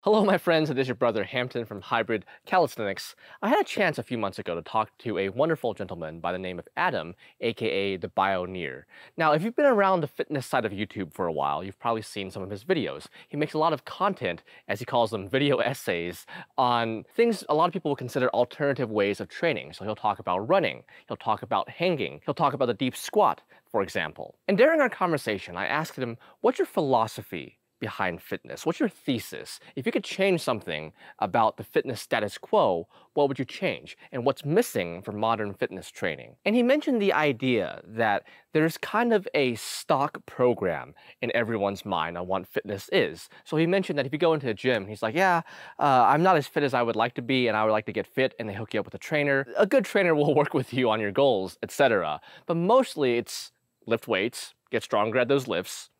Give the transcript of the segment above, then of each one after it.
Hello, my friends. It is your brother Hampton from Hybrid Calisthenics. I had a chance a few months ago to talk to a wonderful gentleman by the name of Adam, aka the Bioneer. Now, if you've been around the fitness side of YouTube for a while, you've probably seen some of his videos. He makes a lot of content, as he calls them, video essays, on things a lot of people would consider alternative ways of training. So he'll talk about running, he'll talk about hanging, he'll talk about the deep squat, for example. And during our conversation, I asked him, what's your philosophy behind fitness? What's your thesis? If you could change something about the fitness status quo, what would you change? And what's missing from modern fitness training? And he mentioned the idea that there's kind of a stock program in everyone's mind on what fitness is. So he mentioned that if you go into a gym, he's like, yeah, I'm not as fit as I would like to be, and I would like to get fit, and they hook you up with a trainer. A good trainer will work with you on your goals, etc. But mostly it's lift weights, get stronger at those lifts,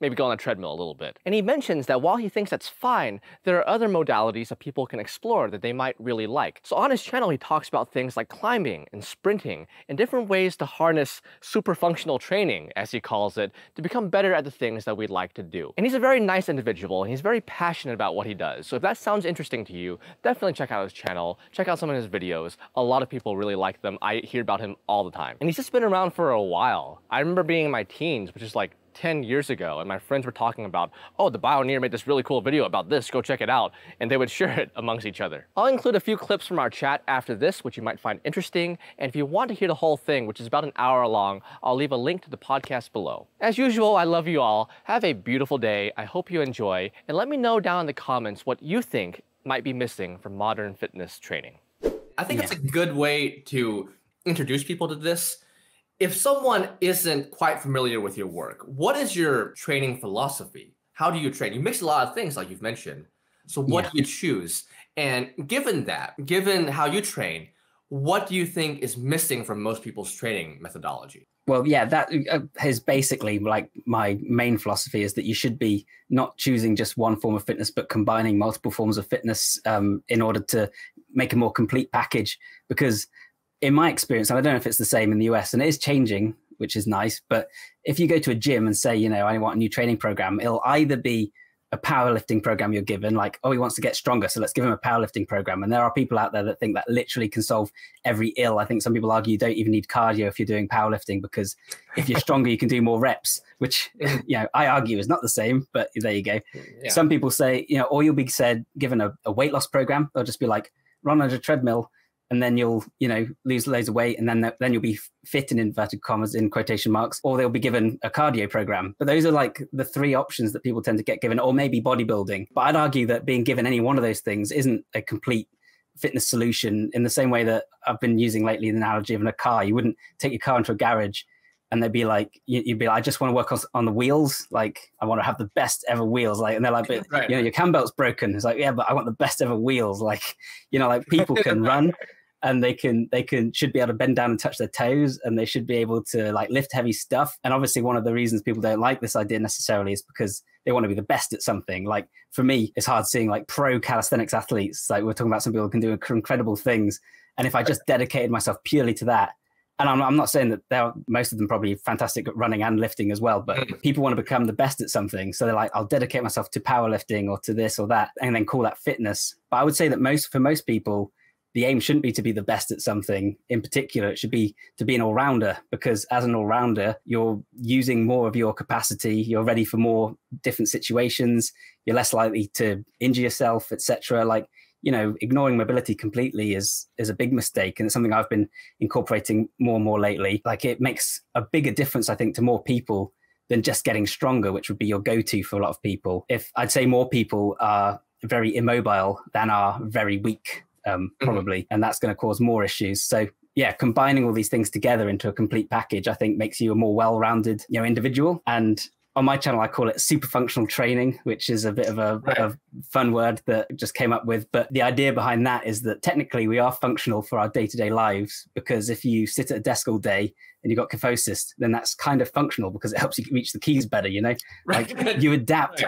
maybe go on a treadmill a little bit. And he mentions that while he thinks that's fine, there are other modalities that people can explore that they might really like. So on his channel, he talks about things like climbing and sprinting and different ways to harness super functional training, as he calls it, to become better at the things that we'd like to do. And he's a very nice individual, and he's very passionate about what he does. So if that sounds interesting to you, definitely check out his channel, check out some of his videos. A lot of people really like them. I hear about him all the time. And he's just been around for a while. I remember being in my teens, which is like 10 years ago, and my friends were talking about, oh, the Bioneer made this really cool video about this, go check it out, and they would share it amongst each other. I'll include a few clips from our chat after this, which you might find interesting, and if you want to hear the whole thing, which is about an hour long, I'll leave a link to the podcast below. As usual, I love you all. Have a beautiful day. I hope you enjoy, and let me know down in the comments what you think might be missing from modern fitness training. I think that's a good way to introduce people to this. If someone isn't quite familiar with your work, what is your training philosophy? How do you train? You mix a lot of things like you've mentioned. So what do you choose? And given how you train, what do you think is missing from most people's training methodology? Well, yeah, that is basically like my main philosophy, is that you should be not choosing just one form of fitness, but combining multiple forms of fitness in order to make a more complete package. Because in my experience, and I don't know if it's the same in the US, and it is changing, which is nice, but if you go to a gym and say, you know, I want a new training program, it'll either be a powerlifting program you're given, like, oh, he wants to get stronger, so let's give him a powerlifting program. And there are people out there that think that literally can solve every ill. I think some people argue you don't even need cardio if you're doing powerlifting, because if you're stronger, you can do more reps, which, you know, I argue is not the same, but there you go. Yeah. Some people say, you know, or you'll be given a weight loss program. They'll just be like, run on a treadmill, and then you'll, you know, lose loads of weight, and then you'll be fit, in inverted commas, in quotation marks, or they'll be given a cardio program. But those are like the three options that people tend to get given, or maybe bodybuilding. But I'd argue that being given any one of those things isn't a complete fitness solution, in the same way that I've been using lately the analogy of a car. You wouldn't take your car into a garage and they'd be like, you'd be like, I just want to work on the wheels. Like, I want to have the best ever wheels. Like, and they're like, but you know, your cam belt's broken. It's like, yeah, but I want the best ever wheels. Like, you know, like people can run, and they should be able to bend down and touch their toes, and they should be able to like lift heavy stuff. And obviously one of the reasons people don't like this idea necessarily is because they want to be the best at something. Like for me, it's hard seeing like pro calisthenics athletes. Like we're talking about some people who can do incredible things. And if I just dedicated myself purely to that, and I'm not saying that most of them probably fantastic at running and lifting as well, but people want to become the best at something. So they're like, I'll dedicate myself to powerlifting or to this or that, and then call that fitness. But I would say that for most people, the aim shouldn't be to be the best at something in particular. It should be to be an all-rounder, because as an all-rounder, you're using more of your capacity. You're ready for more different situations. You're less likely to injure yourself, etc. Like, you know, ignoring mobility completely is a big mistake. And it's something I've been incorporating more and more lately. Like, it makes a bigger difference, I think, to more people than just getting stronger, which would be your go-to for a lot of people. If I'd say more people are very immobile than are very weak, probably, and that's going to cause more issues. So yeah, combining all these things together into a complete package, I think, makes you a more well-rounded, you know, individual. And on my channel, I call it super functional training, which is a bit of a fun word that just came up with. But the idea behind that is that technically we are functional for our day-to-day lives, because if you sit at a desk all day and you've got kyphosis, then that's kind of functional because it helps you reach the keys better, you know? Like you adapt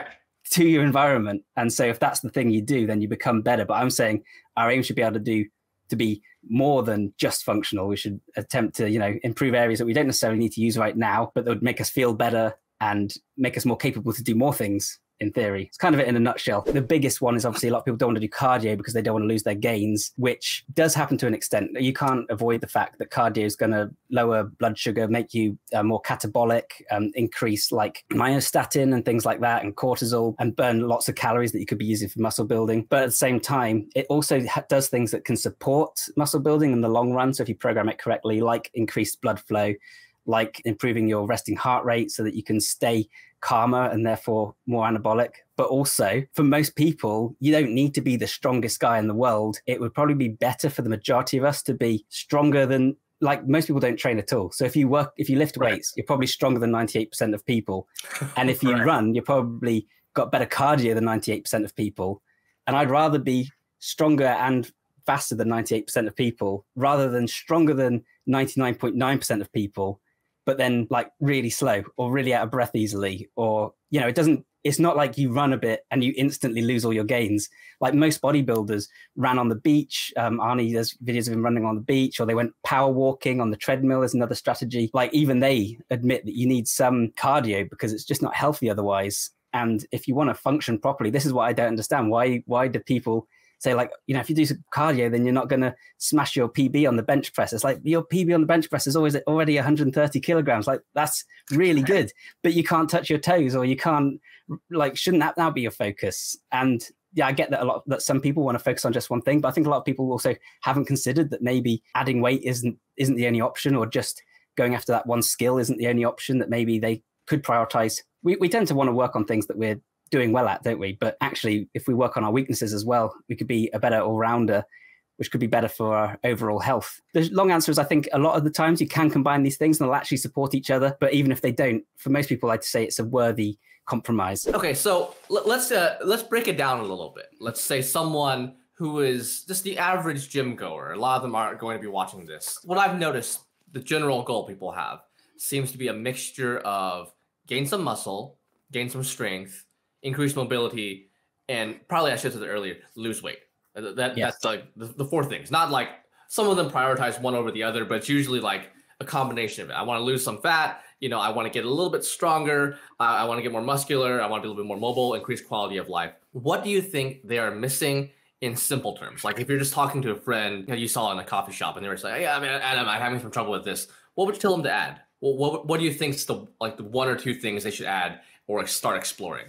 to your environment. And so if that's the thing you do, then you become better. But I'm saying our aim should be able to be more than just functional. We should attempt to, you know, improve areas that we don't necessarily need to use right now, but that would make us feel better and make us more capable to do more things in theory. It's kind of it in a nutshell. The biggest one is obviously a lot of people don't want to do cardio because they don't want to lose their gains, which does happen to an extent. You can't avoid the fact that cardio is going to lower blood sugar, make you more catabolic, increase like myostatin and things like that, and cortisol, and burn lots of calories that you could be using for muscle building. But at the same time, it also does things that can support muscle building in the long run. So if you program it correctly, like increased blood flow, like improving your resting heart rate so that you can stay calmer and therefore more anabolic. But also, for most people, you don't need to be the strongest guy in the world. It would probably be better for the majority of us to be stronger than, like, most people don't train at all. So if you lift weights, you're probably stronger than 98% of people. And if you run, you're probably got better cardio than 98% of people. And I'd rather be stronger and faster than 98% of people rather than stronger than 99.9% of people, but then like really slow or really out of breath easily, or, you know, it's not like you run a bit and you instantly lose all your gains. Like most bodybuilders ran on the beach. Arnie does videos of him running on the beach, or they went power walking on the treadmill is another strategy. Like even they admit that you need some cardio because it's just not healthy otherwise. And if you want to function properly, this is what I don't understand. Why do people say, like, you know, if you do some cardio, then you're not going to smash your PB on the bench press? It's like your PB on the bench press is always already 130 kilograms. Like, that's really good, but you can't touch your toes, or you can't, like, shouldn't that now be your focus? And yeah, I get that some people want to focus on just one thing, but I think a lot of people also haven't considered that maybe adding weight isn't the only option, or just going after that one skill isn't the only option, that maybe they could prioritize. We tend to want to work on things that we're doing well at, don't we? But actually, if we work on our weaknesses as well, we could be a better all-rounder, which could be better for our overall health. The long answer is, I think a lot of the times you can combine these things and they'll actually support each other. But even if they don't, for most people, I'd say it's a worthy compromise. Okay, so let's break it down a little bit. Let's say someone who is just the average gym goer. A lot of them aren't going to be watching this. What I've noticed, the general goal people have seems to be a mixture of gain some muscle, gain some strength, increase mobility, and probably, I should have said earlier, lose weight. That's like the four things. Not like some of them prioritize one over the other, but it's usually like a combination of it. I want to lose some fat. You know, I want to get a little bit stronger. I want to get more muscular. I want to be a little bit more mobile, increase quality of life. What do you think they are missing in simple terms? Like if you're just talking to a friend you saw in a coffee shop and they were just like, yeah, I mean, Adam, I'm having some trouble with this. What would you tell them to add? What do you think is the one or two things they should add or start exploring,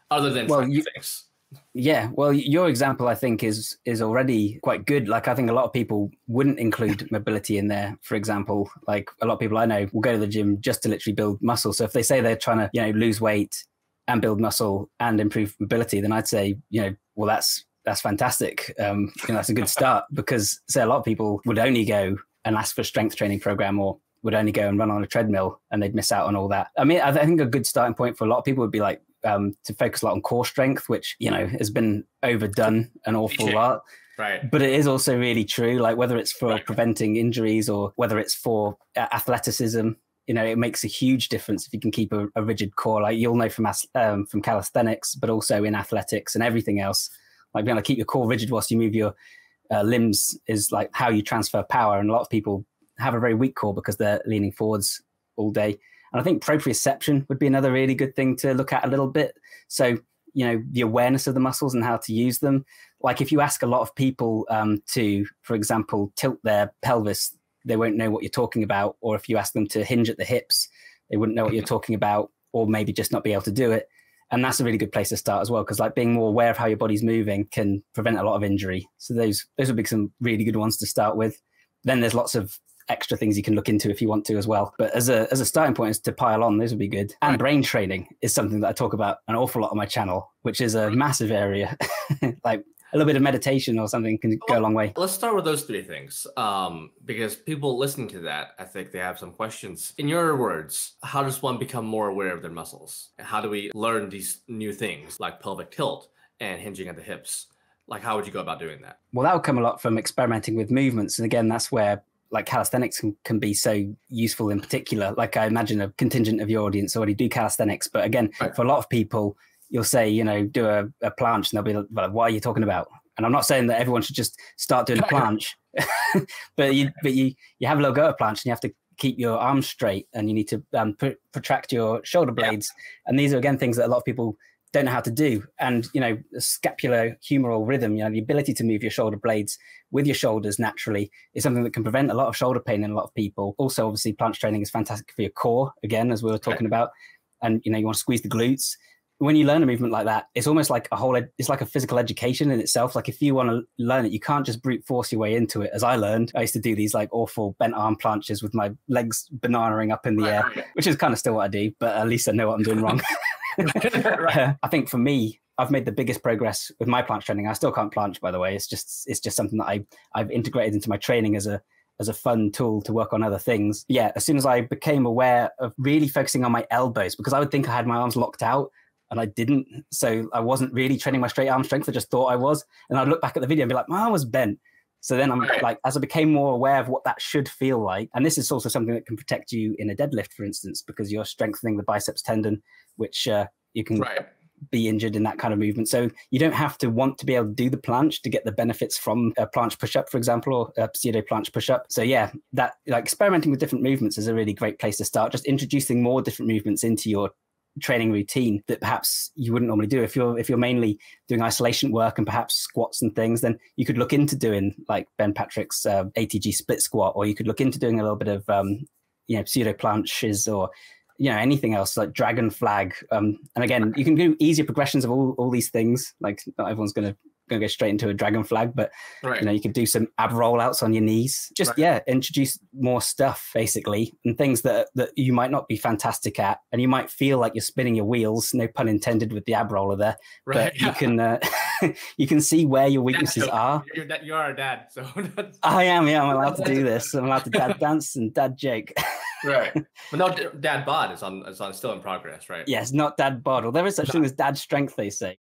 other than things? Yeah, well, your example, I think, is already quite good. Like, I think a lot of people wouldn't include mobility in there, for example. Like, a lot of people I know will go to the gym just to literally build muscle. So if they say they're trying to, you know, lose weight and build muscle and improve mobility, then I'd say, you know, well, that's fantastic. You know, that's a good start, because, say, a lot of people would only go and ask for a strength training program, or would only go and run on a treadmill, and they'd miss out on all that. I mean, I think a good starting point for a lot of people would be like, to focus a lot on core strength, which, you know, has been overdone an awful lot. Right. But it is also really true, like whether it's for preventing injuries or whether it's for athleticism, you know, it makes a huge difference if you can keep a rigid core. Like you'll know from calisthenics, but also in athletics and everything else, like being able to keep your core rigid whilst you move your limbs is like how you transfer power. And a lot of people have a very weak core because they're leaning forwards all day. And I think proprioception would be another really good thing to look at a little bit. So, you know, the awareness of the muscles and how to use them. Like if you ask a lot of people to, for example, tilt their pelvis, they won't know what you're talking about. Or if you ask them to hinge at the hips, they wouldn't know what you're talking about, or maybe just not be able to do it. And that's a really good place to start as well, because like being more aware of how your body's moving can prevent a lot of injury. So those would be some really good ones to start with. Then there's lots of extra things you can look into if you want to as well. But as a starting point is to pile on, those would be good. And brain training is something that I talk about an awful lot on my channel, which is a massive area. Like a little bit of meditation or something can go a long way. Let's start with those three things, because people listening to that, I think they have some questions. In your words, how does one become more aware of their muscles? And how do we learn these new things like pelvic tilt and hinging at the hips? Like, how would you go about doing that? Well, that would come a lot from experimenting with movements. And again, that's where like calisthenics can be so useful in particular. Like I imagine a contingent of your audience already do calisthenics, but again, for a lot of people, you'll say, you know, do a planche, and they'll be like, well, what are you talking about? And I'm not saying that everyone should just start doing a planche, but you have a little go at planche, and you have to keep your arms straight, and you need to protract your shoulder blades. And these are, again, things that a lot of people don't know how to do. And, you know, scapulohumeral rhythm, you know, the ability to move your shoulder blades with your shoulders naturally is something that can prevent a lot of shoulder pain in a lot of people. Also, obviously, planche training is fantastic for your core, again, as we were talking about. And, you know, you want to squeeze the glutes. When you learn a movement like that, it's almost like it's like a physical education in itself. Like if you want to learn it, you can't just brute force your way into it. As I learned, I used to do these like awful bent arm planches with my legs bananaing up in the air, which is kind of still what I do, but at least I know what I'm doing wrong. I think for me, I've made the biggest progress with my planche training. I still can't planche, by the way. It's just something that I've integrated into my training as a fun tool to work on other things. Yeah, as soon as I became aware of really focusing on my elbows, because I would think I had my arms locked out, and I didn't. So I wasn't really training my straight arm strength. I just thought I was. And I'd look back at the video and be like, my arm was bent. So then I'm like, as I became more aware of what that should feel like, and this is also something that can protect you in a deadlift, for instance, because you're strengthening the biceps tendon, which you can be injured in that kind of movement. So you don't have to want to be able to do the planche to get the benefits from a planche push-up, for example, or a pseudo planche push-up. So yeah, that like experimenting with different movements is a really great place to start. Just introducing more different movements into your training routine that perhaps you wouldn't normally do. If you're mainly doing isolation work and perhaps squats and things, then you could look into doing like Ben Patrick's ATG split squat, or you could look into doing a little bit of pseudo planches, or anything else like dragon flag. And again, you can do easier progressions of all these things. Like not everyone's going to go straight into a dragon flag, but you could do some ab rollouts on your knees. Just introduce more stuff basically, and things that you might not be fantastic at, and you might feel like you're spinning your wheels. No pun intended with the ab roller there. But you can you can see where your weaknesses are. You are a dad, so I am. Yeah, I'm allowed to do this. I'm allowed to dad dance and dad joke. Right, but no, dad bod is still in progress, right? Yes, not dad bod. Well, there is such thing as dad strength, they say.